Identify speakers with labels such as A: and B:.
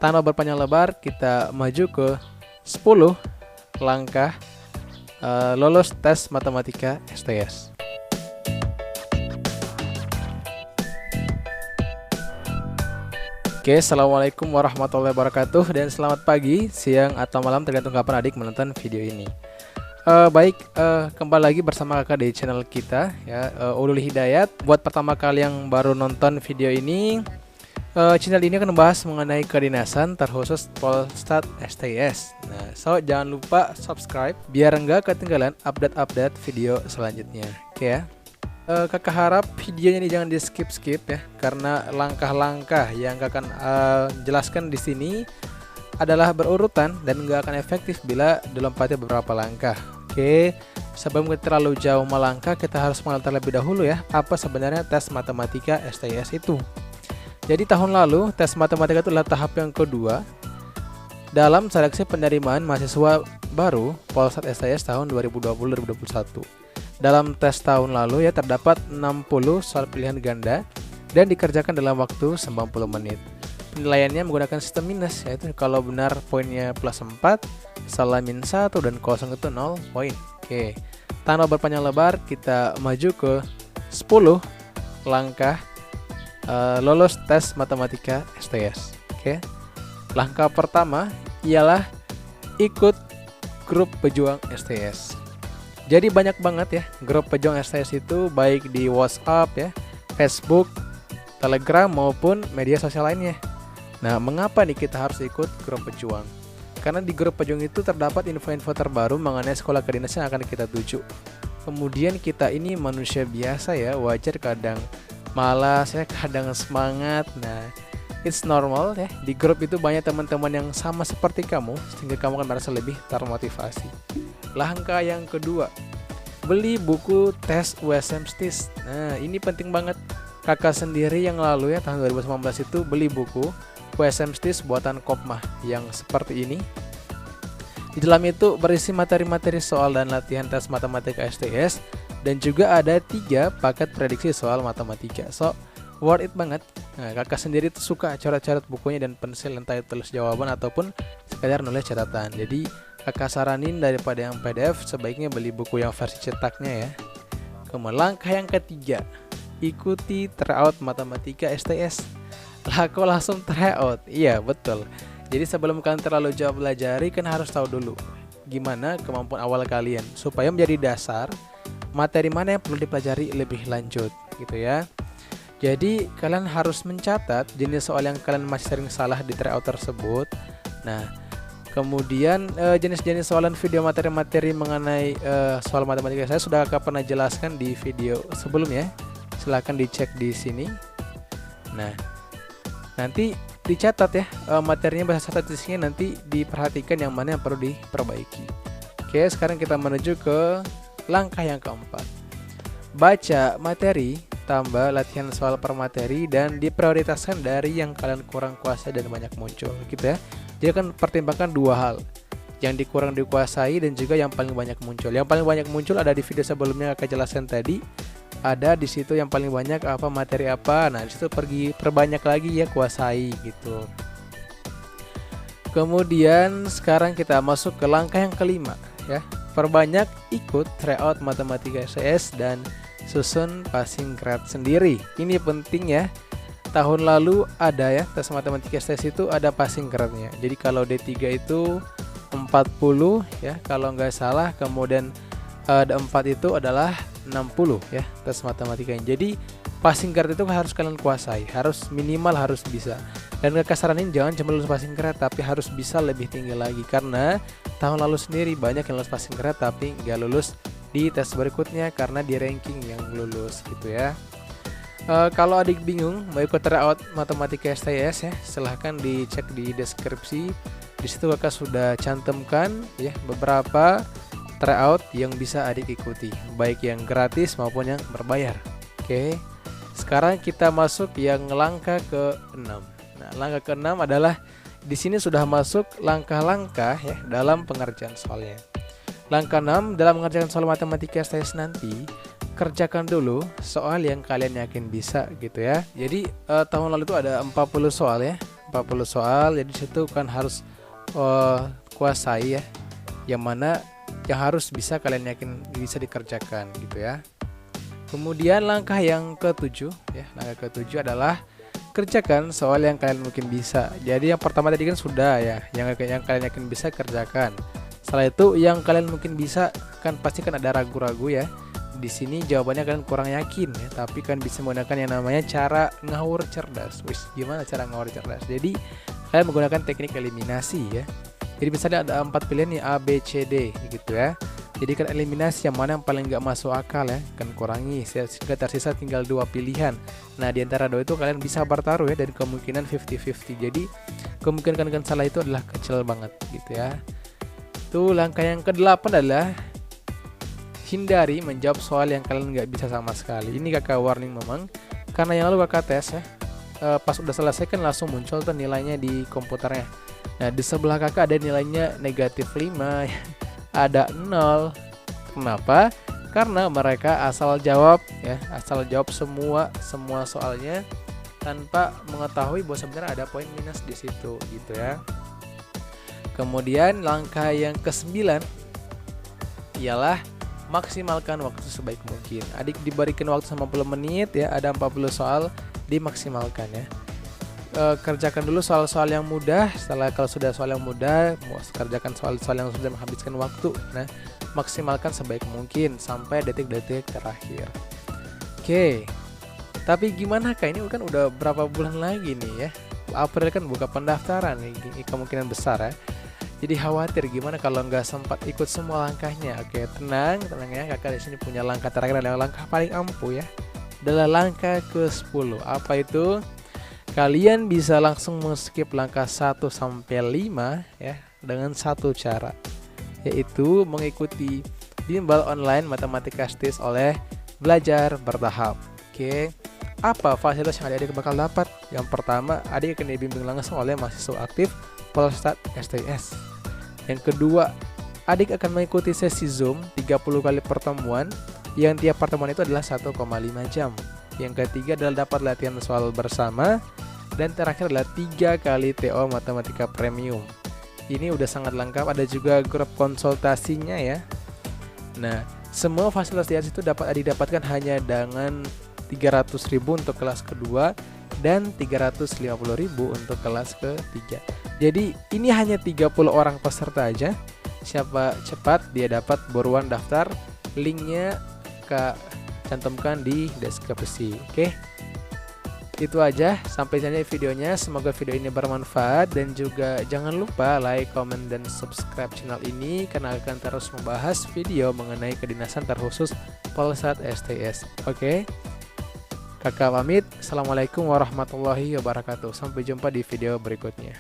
A: Tanpa berpanjang lebar, kita maju ke 10 langkah lolos tes matematika STS. Oke, assalamualaikum warahmatullahi wabarakatuh, dan selamat pagi, siang, atau malam tergantung kapan adik menonton video ini. Kembali lagi bersama kakak di channel kita ya, Ulul Hidayat. Buat pertama kali yang baru nonton video ini, channel ini akan membahas mengenai kedinasan terkhusus Polstat STS. Nah, jangan lupa subscribe biar enggak ketinggalan update-update video selanjutnya. Oke ya. Kakak harap videonya ini jangan di skip ya, karena langkah-langkah yang kakak akan jelaskan di sini adalah berurutan dan nggak akan efektif bila dilompati beberapa langkah. Oke, sebelum kita terlalu jauh melangkah, kita harus mengenal terlebih dahulu ya, apa sebenarnya tes matematika STS itu. Jadi tahun lalu tes matematika itu adalah tahap yang kedua dalam seleksi penerimaan mahasiswa baru Polstat STS tahun 2020-2021. Dalam tes tahun lalu ya, terdapat 60 soal pilihan ganda dan dikerjakan dalam waktu 90 menit. Penilaiannya menggunakan sistem minus, yaitu kalau benar poinnya plus 4, salah min 1, dan kosong itu 0 poin. Oke, tanpa berpanjang lebar, kita maju ke 10 langkah lolos tes matematika STS. Oke, langkah pertama ialah ikut grup pejuang STS. Jadi banyak banget ya grup pejuang STS itu, baik di WhatsApp ya, Facebook, Telegram, maupun media sosial lainnya. Nah, mengapa nih kita harus ikut grup pejuang? Karena di grup pejuang itu terdapat info-info terbaru mengenai sekolah kedinasan yang akan kita tuju. Kemudian kita ini manusia biasa ya, wajar kadang malas ya, kadang semangat. Nah, it's normal ya. Di grup itu banyak teman-teman yang sama seperti kamu, sehingga kamu akan merasa lebih termotivasi. Langkah yang kedua, beli buku tes USM STIS. Nah, ini penting banget. Kakak sendiri yang lalu ya, tahun 2019 itu beli buku USM STIS buatan Kopmah yang seperti ini. Di dalam itu berisi materi-materi soal dan latihan tes matematika STS, dan juga ada 3 paket prediksi soal matematika. Worth it banget. Nah, kakak sendiri tuh suka coret-coret bukunya dan pensil, entah itu tulis jawaban ataupun sekedar nulis catatan. Jadi kakak saranin daripada yang PDF, sebaiknya beli buku yang versi cetaknya ya. Kemudian langkah yang ketiga, ikuti tryout matematika STS. Lah, kok langsung tryout? Iya betul. Jadi sebelum kalian terlalu jauh belajari, kan harus tahu dulu gimana kemampuan awal kalian, supaya menjadi dasar materi mana yang perlu dipelajari lebih lanjut gitu ya. Jadi kalian harus mencatat jenis soal yang kalian masih sering salah di tryout tersebut. Nah, kemudian jenis-jenis soalan video materi-materi mengenai soal matematika saya sudah pernah jelaskan di video sebelumnya. Silahkan dicek di sini. Nah, nanti dicatat ya materinya, bahasa statistiknya nanti diperhatikan yang mana yang perlu diperbaiki. Oke, sekarang kita menuju ke langkah yang keempat. Baca materi, tambah latihan soal per materi, dan diprioritaskan dari yang kalian kurang kuasai dan banyak muncul gitu ya. Jadi akan pertimbangkan 2 hal, yang dikurang dikuasai dan juga yang paling banyak muncul. Yang paling banyak muncul ada di video sebelumnya kakak jelaskan tadi. Ada di situ yang paling banyak apa, materi apa. Nah, di situ perbanyak lagi ya, kuasai gitu. Kemudian sekarang kita masuk ke langkah yang kelima ya. Perbanyak ikut tryout matematika STS dan susun passing grade sendiri. Ini penting ya. Tahun lalu ada ya tes matematika STS itu ada passing grade-nya. Jadi kalau D3 itu 40 ya kalau nggak salah, kemudian D4 itu adalah 60 ya tes matematikanya. Jadi passing grade itu harus kalian kuasai, harus minimal harus bisa. Dan kakak saranin jangan cuma lulus passing grade, tapi harus bisa lebih tinggi lagi, karena tahun lalu sendiri banyak yang lulus passing grade tapi nggak lulus di tes berikutnya karena di ranking yang lulus gitu ya. Kalau adik bingung mau ikut tryout matematika STS ya, silahkan dicek di deskripsi. Di situ kakak sudah cantumkan ya beberapa tryout yang bisa adik ikuti, baik yang gratis maupun yang berbayar. Oke, sekarang kita masuk yang langkah ke-6. Nah, langkah ke-6 adalah di sini sudah masuk langkah-langkah ya dalam pengerjaan soalnya. Langkah 6, dalam mengerjakan soal matematika STS nanti, kerjakan dulu soal yang kalian yakin bisa gitu ya. Jadi tahun lalu itu ada 40 soal ya. 40 soal. Jadi situ kan harus kuasai ya, yang mana yang harus bisa kalian yakin bisa dikerjakan gitu ya. Kemudian langkah yang ketujuh ya, langkah ketujuh adalah kerjakan soal yang kalian mungkin bisa. Jadi yang pertama tadi kan sudah ya, yang kalian yakin bisa kerjakan. Setelah itu yang kalian mungkin bisa kan pasti kan ada ragu-ragu ya. Di sini jawabannya kalian kurang yakin ya, tapi kan bisa menggunakan yang namanya cara ngawur cerdas. Wis, gimana cara ngawur cerdas? Jadi kalian menggunakan teknik eliminasi ya. Jadi misalnya ada 4 pilihan nih A, B, C, D gitu ya. Jadi kan eliminasi yang mana yang paling nggak masuk akal ya, kan kurangi sehingga tersisa tinggal 2 pilihan. Nah di antara 2 itu kalian bisa bertaruh ya, dan kemungkinan 50-50. Jadi kemungkinan kalian salah itu adalah kecil banget gitu ya. Itu langkah yang ke-8 adalah hindari menjawab soal yang kalian nggak bisa sama sekali. Ini kakak warning memang, karena yang lalu kakak tes ya, pas udah selesai kan langsung muncul tuh nilainya di komputernya. Nah di sebelah kakak ada nilainya -5, ada 0. Kenapa? Karena mereka asal jawab ya, asal jawab semua soalnya tanpa mengetahui bahwa sebenarnya ada poin minus di situ gitu ya. Kemudian langkah yang ke-9 ialah maksimalkan waktu sebaik mungkin. Adik diberikan waktu 90 menit ya, ada 40 soal, dimaksimalkan ya. Kerjakan dulu soal-soal yang mudah. Setelah kalau sudah soal yang mudah, kerjakan soal-soal yang sudah menghabiskan waktu. Nah, maksimalkan sebaik mungkin sampai detik-detik terakhir. Oke. Tapi gimana kak, ini kan udah berapa bulan lagi nih ya? April kan buka pendaftaran nih, kemungkinan besar ya. Jadi khawatir gimana kalau nggak sempat ikut semua langkahnya. Oke, tenang ya, kakak di sini punya langkah terakhir, adalah langkah paling ampuh ya. Adalah langkah ke-10. Apa itu? Kalian bisa langsung skip langkah 1 sampai 5 ya, dengan satu cara, yaitu mengikuti bimbel online matematika STIS oleh Belajar Bertahap. Oke. Apa fasilitas yang adik bakal dapat? Yang pertama, adik akan dibimbing langsung oleh mahasiswa aktif Polstat STIS. Yang kedua, adik akan mengikuti sesi Zoom 30 kali pertemuan, yang tiap pertemuan itu adalah 1,5 jam. Yang ketiga adalah dapat latihan soal bersama. Dan terakhir adalah 3 kali TO Matematika Premium. Ini udah sangat lengkap, ada juga grup konsultasinya ya. Nah, semua fasilitas di atas itu dapat didapatkan hanya dengan 300.000 untuk kelas kedua dan 350.000 untuk kelas ketiga. Jadi ini hanya 30 orang peserta aja. Siapa cepat dia dapat buruan daftar. Linknya Kak cantumkan di deskripsi. Oke. Itu aja, sampai sini videonya. Semoga video ini bermanfaat, dan juga jangan lupa like, comment, dan subscribe channel ini karena akan terus membahas video mengenai kedinasan terkhusus Polsat STIS. Oke. Kakak pamit. Assalamualaikum warahmatullahi wabarakatuh. Sampai jumpa di video berikutnya.